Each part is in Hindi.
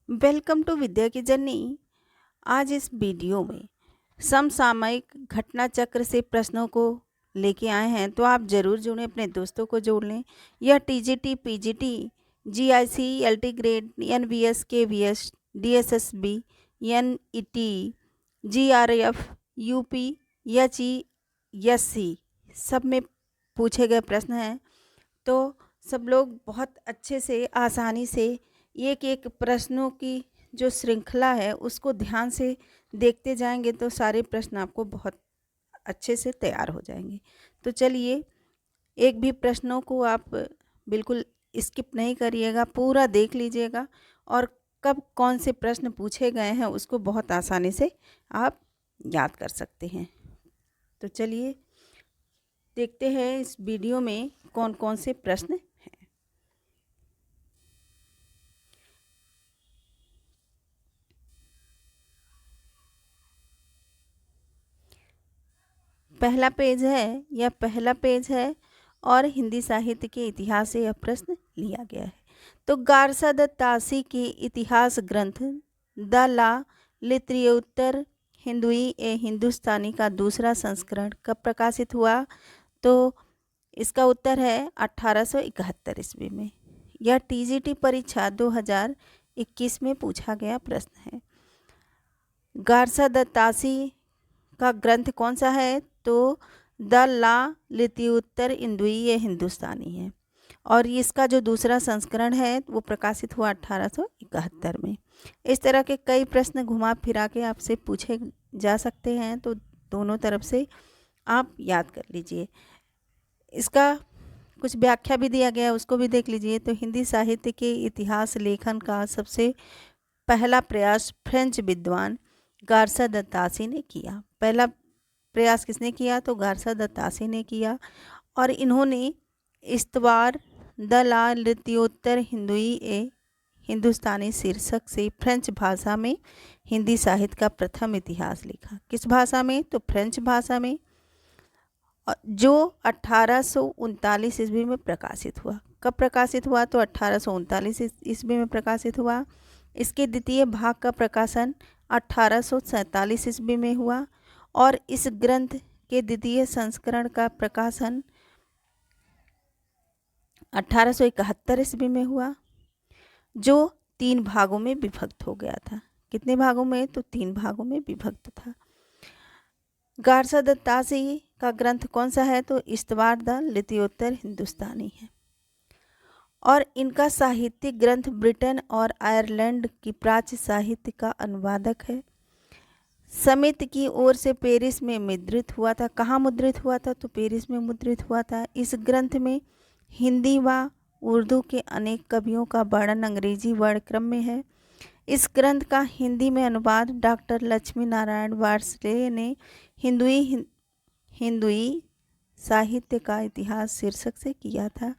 वेलकम टू विद्या की जर्नी। आज इस वीडियो में समसामयिक घटना चक्र से प्रश्नों को लेके आए हैं, तो आप ज़रूर जुड़ें, अपने दोस्तों को जोड़ लें। यह TGT, PGT, GIC, LT grade, NVS, KVS, DSSB, NET, GRF, UP, HESC सब में पूछे गए प्रश्न हैं। तो सब लोग बहुत अच्छे से, आसानी से एक एक प्रश्नों की जो श्रृंखला है उसको ध्यान से देखते जाएंगे तो सारे प्रश्न आपको बहुत अच्छे से तैयार हो जाएंगे। तो चलिए, एक भी प्रश्नों को आप बिल्कुल स्किप नहीं करिएगा, पूरा देख लीजिएगा और कब कौन से प्रश्न पूछे गए हैं उसको बहुत आसानी से आप याद कर सकते हैं। तो चलिए देखते हैं इस वीडियो में कौन कौन से प्रश्न हैं। पहला पेज है और हिंदी साहित्य के इतिहास से यह प्रश्न लिया गया है। तो गारसा दत्तासी के इतिहास ग्रंथ द ला लित्रियोत्तर हिंदुई ए हिंदुस्तानी का दूसरा संस्करण कब प्रकाशित हुआ? तो इसका उत्तर है 1871 ईस्वी में। यह टीजीटी परीक्षा 2021 में पूछा गया प्रश्न है। गारसा दत्तासी का ग्रंथ कौन सा है? तो द ला लित्योत्तर हिंदुई ये हिंदुस्तानी है और इसका जो दूसरा संस्करण है वो प्रकाशित हुआ 1871 में। इस तरह के कई प्रश्न घुमा फिरा के आपसे पूछे जा सकते हैं, तो दोनों तरफ से आप याद कर लीजिए। इसका कुछ व्याख्या भी दिया गया है, उसको भी देख लीजिए। तो हिंदी साहित्य के इतिहास लेखन का सबसे पहला प्रयास फ्रेंच विद्वान गारसा दत्तासी ने किया। पहला प्रयास किसने किया? तो गारसा दत्तासी ने किया और इन्होंने इस्तवार द ला लित्योत्तर हिंदुई ए हिंदुस्तानी शीर्षक से फ्रेंच भाषा में हिंदी साहित्य का प्रथम इतिहास लिखा। किस भाषा में? तो फ्रेंच भाषा में, जो 1839 ईस्वी में प्रकाशित हुआ। कब प्रकाशित हुआ? तो 1839 ईस्वी में प्रकाशित हुआ। इसके द्वितीय भाग का प्रकाशन 1847 ईस्वी में हुआ और इस ग्रंथ के द्वितीय संस्करण का प्रकाशन 1871 ईस्वी में हुआ, जो 3 भागों में विभक्त हो गया था। कितने भागों में? तो 3 भागों में विभक्त था। गारसा दत्तासी का ग्रंथ कौन सा है? तो इस्तवार द लित्योत्तर हिंदुस्तानी है और इनका साहित्यिक ग्रंथ ब्रिटेन और आयरलैंड की प्राच्य साहित्य का अनुवादक है। समिति की ओर से पेरिस में मुद्रित हुआ था। कहाँ मुद्रित हुआ था? तो पेरिस में मुद्रित हुआ था। इस ग्रंथ में हिंदी व उर्दू के अनेक कवियों का वर्णन अंग्रेजी वर्णक्रम में है। इस ग्रंथ का हिंदी में अनुवाद डॉक्टर लक्ष्मी नारायण वार्ष्णेय ने हिंदुई साहित्य का इतिहास शीर्षक से किया था।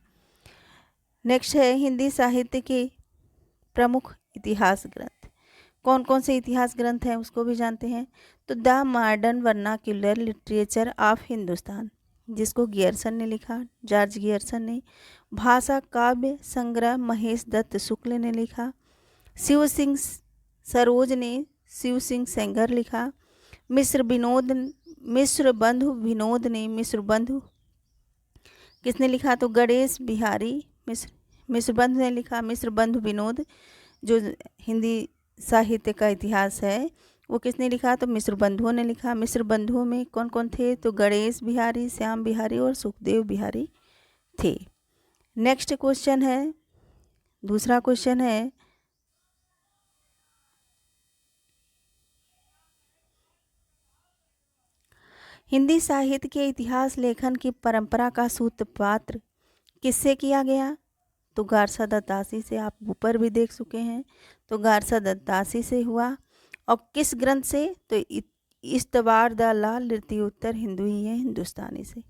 नेक्स्ट है हिंदी साहित्य के प्रमुख इतिहास ग्रंथ। कौन कौन से इतिहास ग्रंथ हैं उसको भी जानते हैं। तो the modern vernacular literature of Hindustan, जिसको गियर्सन ने लिखा, जॉर्ज गियर्सन ने। भाषा काव्य संग्रह महेश दत्त शुक्ल ने लिखा। शिव सिंह सरोज ने शिव सिंह सेंगर लिखा। मिश्र बंधु विनोद ने मिश्र बंधु किसने लिखा? तो गणेश बिहारी मिश्र बंधु ने लिखा। मिश्र बंधु विनोद जो हिंदी साहित्य का इतिहास है वो किसने लिखा? तो मिश्र बंधुओं ने लिखा। मिश्र बंधुओं में कौन कौन थे? तो गणेश बिहारी, श्याम बिहारी और सुखदेव बिहारी थे। नेक्स्ट क्वेश्चन है, दूसरा क्वेश्चन है, हिंदी साहित्य के इतिहास लेखन की परंपरा का सूत्रपात किससे किया गया? तो गारसा दत्तासी से। आप ऊपर भी देख चुके हैं, तो गारसा दत्तासी से हुआ। और किस ग्रंथ से? तो इस्तवार द ला लित्योत्तर हिंदुई है हिंदुस्तानी से।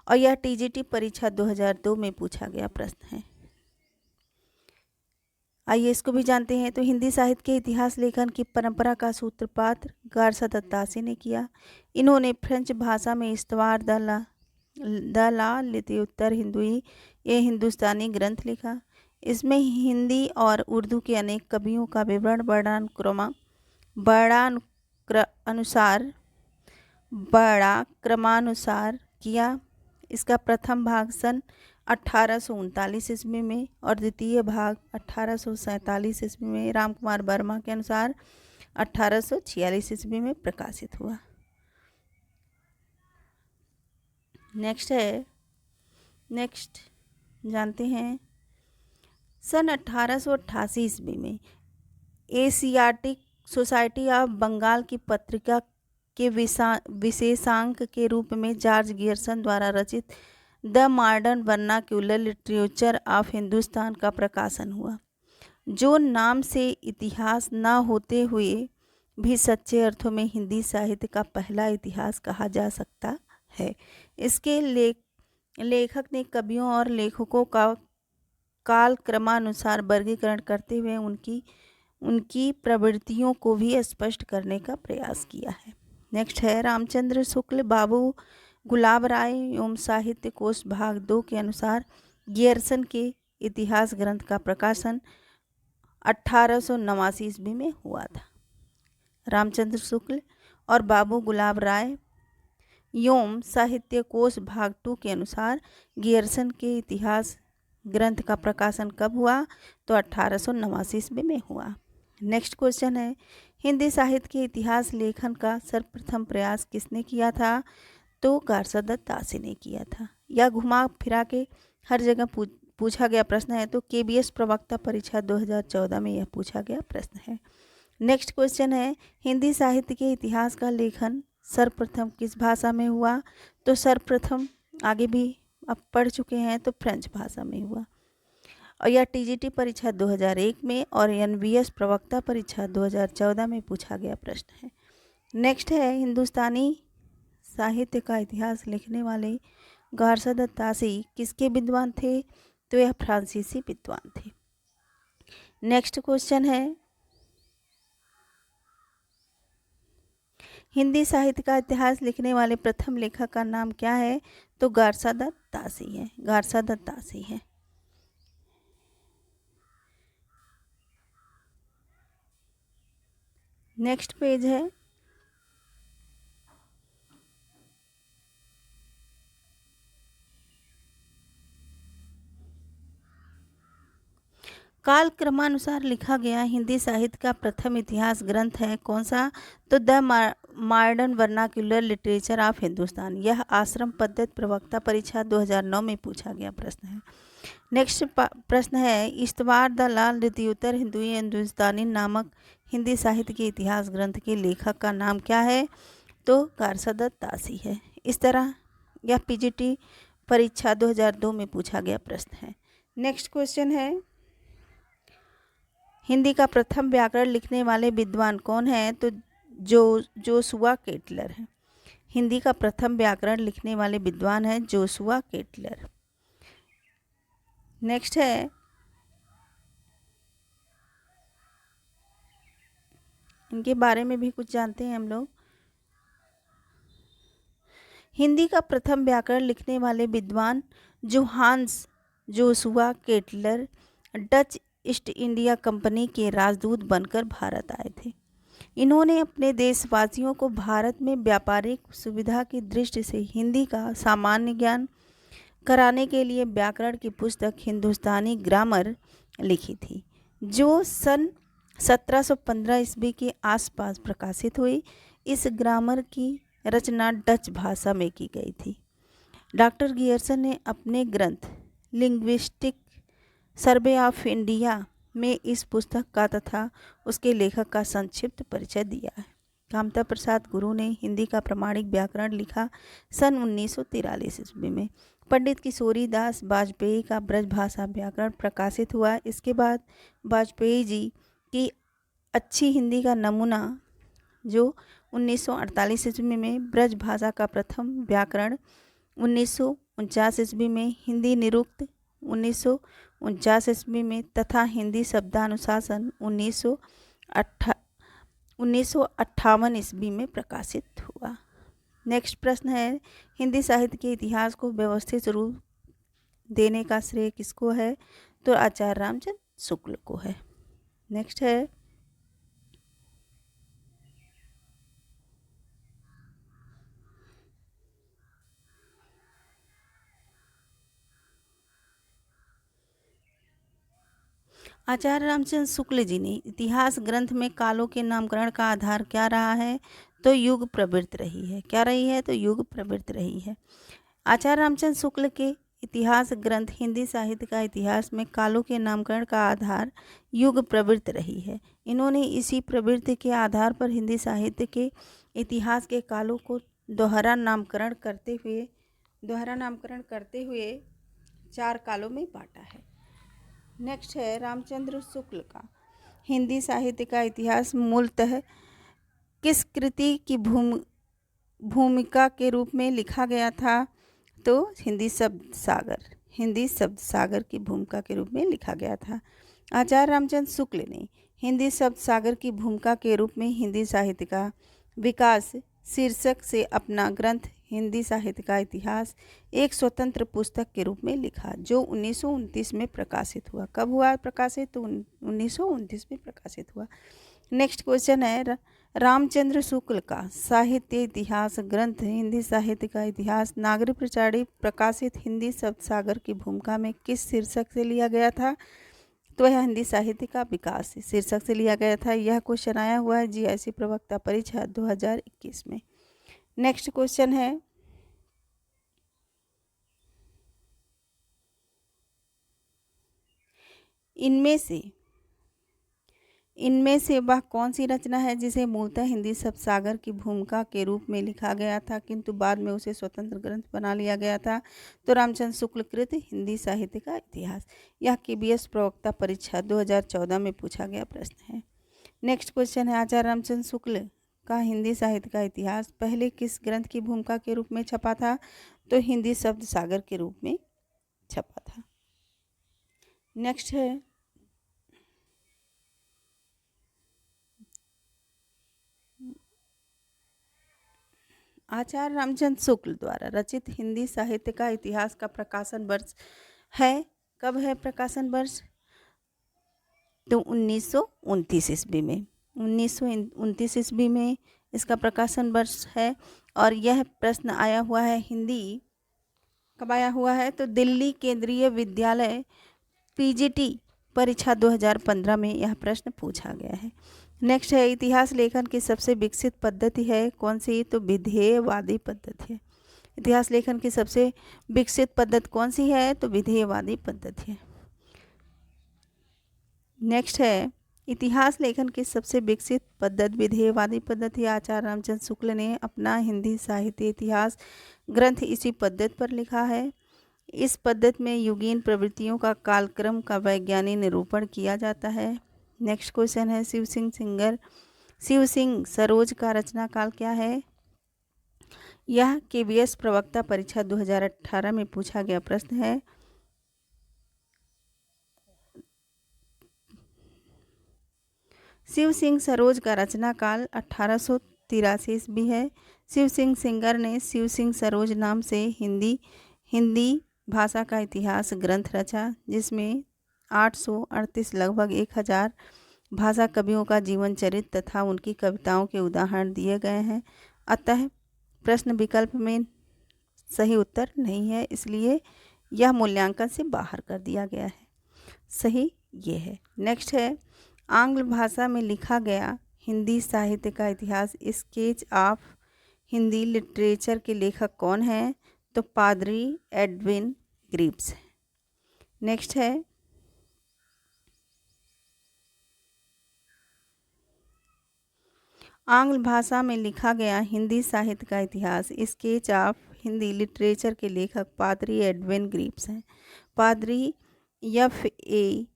और यह टीजीटी परीक्षा 2002 में पूछा गया प्रश्न है। आइए इसको भी जानते हैं। तो हिंदी साहित्य के इतिहास लेखन की परंपरा का सूत्रपात गारसा दत्तासी ने किया। इन्होंने फ्रेंच भाषा में इस्तवार द ला लित्योत्तर हिंदुई ये हिंदुस्तानी ग्रंथ लिखा। इसमें हिंदी और उर्दू के अनेक कवियों का विवरण बड़ा क्रमानुसार किया। इसका प्रथम भाग सन 1839 ईस्वी में और द्वितीय भाग 1847 ईस्वी में रामकुमार वर्मा के अनुसार 1846 ईस्वी में प्रकाशित हुआ। नेक्स्ट जानते हैं, सन 1888 ईस्वी में एशियाटिक सोसाइटी ऑफ बंगाल की पत्रिका के विशेषांक के रूप में जॉर्ज गियर्सन द्वारा रचित the modern vernacular literature of Hindustan का प्रकाशन हुआ, जो नाम से इतिहास न होते हुए भी सच्चे अर्थों में हिंदी साहित्य का पहला इतिहास कहा जा सकता है। इसके लेखक ने कवियों और लेखकों का कालक्रमानुसार वर्गीकरण करते हुए उनकी प्रवृत्तियों को भी स्पष्ट करने का प्रयास किया है। नेक्स्ट है, रामचंद्र शुक्ल, बाबू गुलाब राय एवं साहित्य कोश भाग 2 के अनुसार गियर्सन के इतिहास ग्रंथ का प्रकाशन 1889 ईस्वी में हुआ था। रामचंद्र शुक्ल और बाबू गुलाब राय एवं साहित्य कोश भाग 2 के अनुसार गियर्सन के इतिहास ग्रंथ का प्रकाशन कब हुआ? तो 1889 ईस्वी में हुआ। नेक्स्ट क्वेश्चन है, हिंदी साहित्य के इतिहास लेखन का सर्वप्रथम प्रयास किसने किया था? तो गारसादत्त दासी ने किया था। यह घुमा फिरा के हर जगह पूछा गया प्रश्न है, तो KBS प्रवक्ता परीक्षा 2014 में यह पूछा गया प्रश्न है। नेक्स्ट क्वेश्चन है, हिंदी साहित्य के इतिहास का लेखन सर्वप्रथम किस भाषा में हुआ? तो सर्वप्रथम आगे भी आप पढ़ चुके हैं, तो फ्रेंच भाषा में हुआ। और यह TGT परीक्षा 2001 में और NVS प्रवक्ता परीक्षा 2014 में पूछा गया प्रश्न है। नेक्स्ट है, हिंदुस्तानी साहित्य का इतिहास लिखने वाले गारसादत्त दासी किसके विद्वान थे? तो यह फ्रांसीसी विद्वान थे। नेक्स्ट क्वेश्चन है, हिंदी साहित्य का इतिहास लिखने वाले प्रथम लेखक का नाम क्या है? तो गारसादत्त दासी है। गारसादत्त दासी है। नेक्स्ट पेज है, काल क्रमानुसार लिखा गया हिंदी साहित्य का प्रथम इतिहास ग्रंथ है कौन सा? तो the modern vernacular literature of Hindustan. यह आश्रम पद्धत प्रवक्ता परीक्षा 2009 में पूछा गया प्रश्न है। नेक्स्ट प्रश्न है, इश्तवार द लाल द्वितीयोत्तर हिंदुस्तानी नामक हिंदी साहित्य के इतिहास ग्रंथ के लेखक का नाम क्या है? तो गारसादत्त दासी है। इस तरह यह PGT परीक्षा 2002 में पूछा गया प्रश्न है। नेक्स्ट क्वेश्चन है, हिंदी का प्रथम व्याकरण लिखने वाले विद्वान कौन है? तो जोशुआ केटलर है। हिंदी का प्रथम व्याकरण लिखने वाले विद्वान है जोशुआ केटलर। नेक्स्ट है, इनके बारे में भी कुछ जानते हैं हम लोग। हिंदी का प्रथम व्याकरण लिखने वाले विद्वान Johannes Joshua Ketler Dutch East India Company के राजदूत बनकर भारत आए थे। इन्होंने अपने देशवासियों को भारत में व्यापारिक सुविधा की दृष्टि से हिंदी का सामान्य ज्ञान कराने के लिए व्याकरण की पुस्तक हिंदुस्तानी ग्रामर लिखी थी, जो सन 1715 ईस्वी के आसपास प्रकाशित हुई। इस ग्रामर की रचना डच भाषा में की गई थी। डॉक्टर गियर्सन ने अपने ग्रंथ लिंग्विस्टिक सर्वे ऑफ इंडिया में इस पुस्तक का तथा उसके लेखक का संक्षिप्त परिचय दिया है। कामता प्रसाद गुरु ने हिंदी का प्रमाणिक व्याकरण लिखा सन 1943 ईस्वी में। पंडित किशोरी दास वाजपेयी का ब्रजभाषा व्याकरण प्रकाशित हुआ। इसके बाद वाजपेयी जी की अच्छी हिंदी का नमूना जो 1948 ईस्वी में, ब्रजभाषा का प्रथम व्याकरण 1949 ईस्वी में, हिंदी निरुक्त 1949 ईस्वी में तथा हिंदी शब्दानुशासन 1958 ईस्वी में प्रकाशित हुआ। नेक्स्ट प्रश्न है, हिंदी साहित्य के इतिहास को व्यवस्थित रूप देने का श्रेय किसको है? तो आचार्य रामचंद्र शुक्ल को है। नेक्स्ट है आचार्य रामचंद्र शुक्ल जी ने इतिहास ग्रंथ में कालों के नामकरण का आधार क्या रहा है? तो युग प्रवृत्ति रही है। क्या रही है? तो युग प्रवृत्ति रही है। आचार्य रामचंद्र शुक्ल के इतिहास ग्रंथ हिंदी साहित्य का इतिहास में कालों के नामकरण का आधार युग प्रवृत्ति रही है। इन्होंने इसी प्रवृत्ति के आधार पर हिंदी साहित्य के इतिहास के कालों को दोहरा नामकरण करते हुए 4 कालों में बांटा है। नेक्स्ट है रामचंद्र शुक्ल का हिंदी साहित्य का इतिहास मूलतः किस कृति की भूमिका के रूप में लिखा गया था? तो हिंदी शब्द सागर की भूमिका के रूप में लिखा गया था। आचार्य रामचंद्र शुक्ल ने हिंदी शब्द सागर की भूमिका के रूप में हिंदी साहित्य का विकास शीर्षक से अपना ग्रंथ हिंदी साहित्य का इतिहास एक स्वतंत्र पुस्तक के रूप में लिखा, जो 1929 में प्रकाशित हुआ। कब हुआ प्रकाशित? तो 1929 में प्रकाशित हुआ। नेक्स्ट क्वेश्चन है रामचंद्र शुक्ल का साहित्य इतिहास ग्रंथ हिंदी साहित्य का इतिहास नागरी प्रचारी प्रकाशित हिंदी शब्द सागर की भूमिका में किस शीर्षक से लिया गया था? तो यह हिंदी साहित्य का विकास शीर्षक से लिया गया था। यह क्वेश्चन आया हुआ है जीआईसी प्रवक्ता परीक्षा 2021 में। नेक्स्ट क्वेश्चन है इनमें से वह कौन सी रचना है जिसे मूलतः हिंदी शब्द सागर की भूमिका के रूप में लिखा गया था किंतु बाद में उसे स्वतंत्र ग्रंथ बना लिया गया था? तो रामचंद्र शुक्ल कृत हिंदी साहित्य का इतिहास। यह केबीएस प्रवक्ता परीक्षा 2014 में पूछा गया प्रश्न है। नेक्स्ट क्वेश्चन है आचार्य रामचंद्र शुक्ल का हिंदी साहित्य का इतिहास पहले किस ग्रंथ की भूमिका के रूप में छपा था? तो हिंदी शब्द सागर के रूप में छपा था। नेक्स्ट है आचार्य रामचंद्र शुक्ल द्वारा रचित हिंदी साहित्य का इतिहास का प्रकाशन वर्ष है। कब है प्रकाशन वर्ष? तो 1929 ईस्वी में 1929 ईस्वी में इसका प्रकाशन वर्ष है। और यह प्रश्न आया हुआ है हिंदी कब आया हुआ है? तो दिल्ली केंद्रीय विद्यालय पीजीटी परीक्षा 2015 में यह प्रश्न पूछा गया है। नेक्स्ट है इतिहास लेखन की सबसे विकसित पद्धति है कौन सी? तो विधेयवादी पद्धति है। इतिहास लेखन की सबसे विकसित पद्धति कौन सी है? तो विधेयवादी पद्धति है। नेक्स्ट है इतिहास लेखन की सबसे विकसित पद्धति विधेयवादी पद्धति। आचार्य रामचंद्र शुक्ल ने अपना हिंदी साहित्य इतिहास ग्रंथ इसी पद्धति पर लिखा है। इस पद्धति में युगीन प्रवृत्तियों का कालक्रम का वैज्ञानिक निरूपण किया जाता है। नेक्स्ट क्वेश्चन है शिव सिंह सरोज का रचना काल क्या है? यह केबीएस प्रवक्ता परीक्षा 2018 में पूछा गया प्रश्न है। शिव सिंह सरोज का रचना काल 1883 ईस्वी है। शिव सिंह सिंगर ने शिव सिंह सरोज नाम से हिंदी भाषा का इतिहास ग्रंथ रचा, जिसमें 838 लगभग 1000 भाषा कवियों का जीवन चरित्र तथा उनकी कविताओं के उदाहरण दिए गए हैं। अतः प्रश्न विकल्प में सही उत्तर नहीं है, इसलिए यह मूल्यांकन से बाहर कर दिया गया है। सही ये है। नेक्स्ट है आंग्ल भाषा में लिखा गया हिंदी साहित्य का इतिहास स्केच ऑफ हिंदी लिटरेचर के लेखक कौन है? तो पादरी एडविन ग्रीव्स। नेक्स्ट है आंग्ल भाषा में लिखा गया हिंदी साहित्य का इतिहास स्केच ऑफ हिंदी लिटरेचर के लेखक पादरी एडविन ग्रीव्स हैं। पादरी FA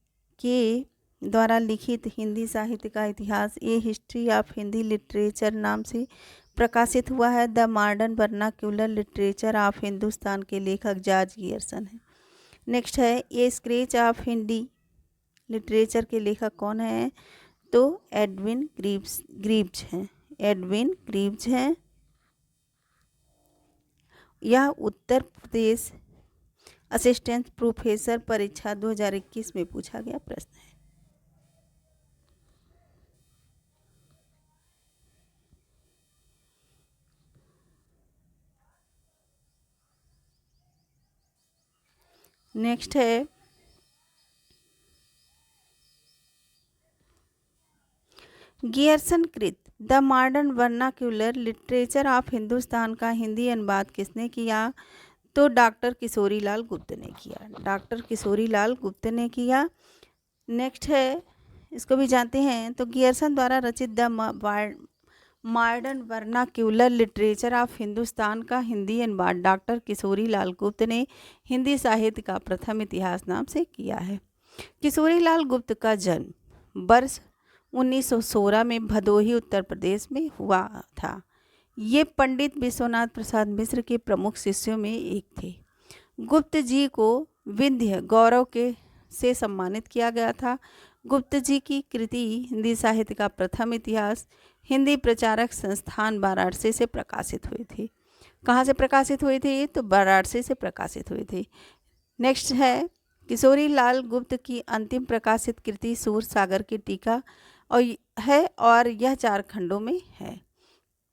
के द्वारा लिखित हिंदी साहित्य का इतिहास ए हिस्ट्री ऑफ हिंदी लिटरेचर नाम से प्रकाशित हुआ है। The modern vernacular literature of Hindustan के लेखक जॉर्ज गियर्सन हैं। नेक्स्ट है ए स्केच ऑफ हिंदी लिटरेचर के लेखक कौन है? तो एडविन ग्रीव्स हैं। यह उत्तर प्रदेश असिस्टेंट प्रोफेसर परीक्षा 2021 में पूछा गया प्रश्न है। नेक्स्ट है गियर्सन कृत the modern vernacular literature of Hindustan का हिंदी अनुवाद किसने किया? तो डॉक्टर किशोरीलाल गुप्त ने किया। डॉक्टर किशोरीलाल गुप्त ने किया। नेक्स्ट है, इसको भी जानते हैं, तो गियर्सन द्वारा रचित the modern vernacular literature of Hindustan का हिंदी अनुवाद डॉक्टर किशोरीलाल गुप्त ने हिंदी साहित्य का प्रथम इतिहास नाम से किया है। किशोरीलाल गुप्त का जन्म वर्ष 1916 में भदोही उत्तर प्रदेश में हुआ था। ये पंडित विश्वनाथ प्रसाद मिश्र के प्रमुख शिष्यों में एक थे। गुप्त जी को विंध्य गौरव के से सम्मानित किया गया था। गुप्त जी की कृति हिंदी साहित्य का प्रथम इतिहास हिंदी प्रचारक संस्थान वाराणसी से प्रकाशित हुई थी। कहाँ से प्रकाशित हुई थी? तो वाराणसी से प्रकाशित हुई थी। नेक्स्ट है किशोरीलाल गुप्त की अंतिम प्रकाशित कृति सूर सागर की टीका और यह 4 खंडों में है।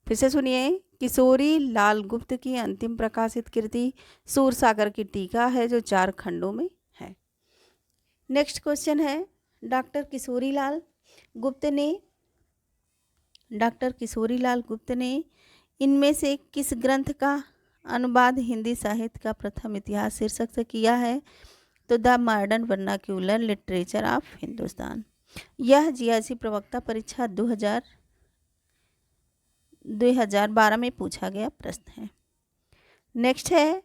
फिर से सुनिए, किशोरीलाल गुप्त की अंतिम प्रकाशित कृति सूर सागर की टीका है जो 4 खंडों में है। नेक्स्ट क्वेश्चन है, डॉक्टर किशोरीलाल गुप्त ने इनमें से किस ग्रंथ का अनुवाद हिंदी साहित्य का प्रथम इतिहास शीर्षक से किया है? तो the modern vernacular literature of Hindustan. यह जीआईसी प्रवक्ता परीक्षा 2012 में पूछा गया प्रश्न है। नेक्स्ट है,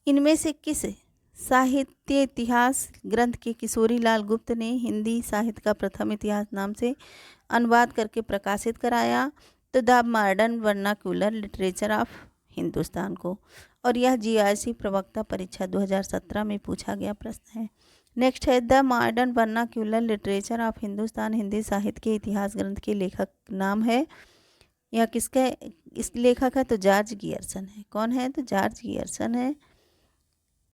इनमें से किस साहित्य इतिहास ग्रंथ के किशोरीलाल गुप्त ने हिंदी साहित्य का प्रथम इतिहास नाम से अनुवाद करके प्रकाशित कराया? तो the modern vernacular literature of Hindustan को, और यह जीआईसी प्रवक्ता परीक्षा 2017 में पूछा गया प्रश्न है। नेक्स्ट है, the modern vernacular literature of Hindustan Hindi साहित्य के इतिहास ग्रंथ के लेखक नाम है, यह किसका इस लेखक है? तो जॉर्ज गियर्सन है। कौन है? तो जॉर्ज गियर्सन है।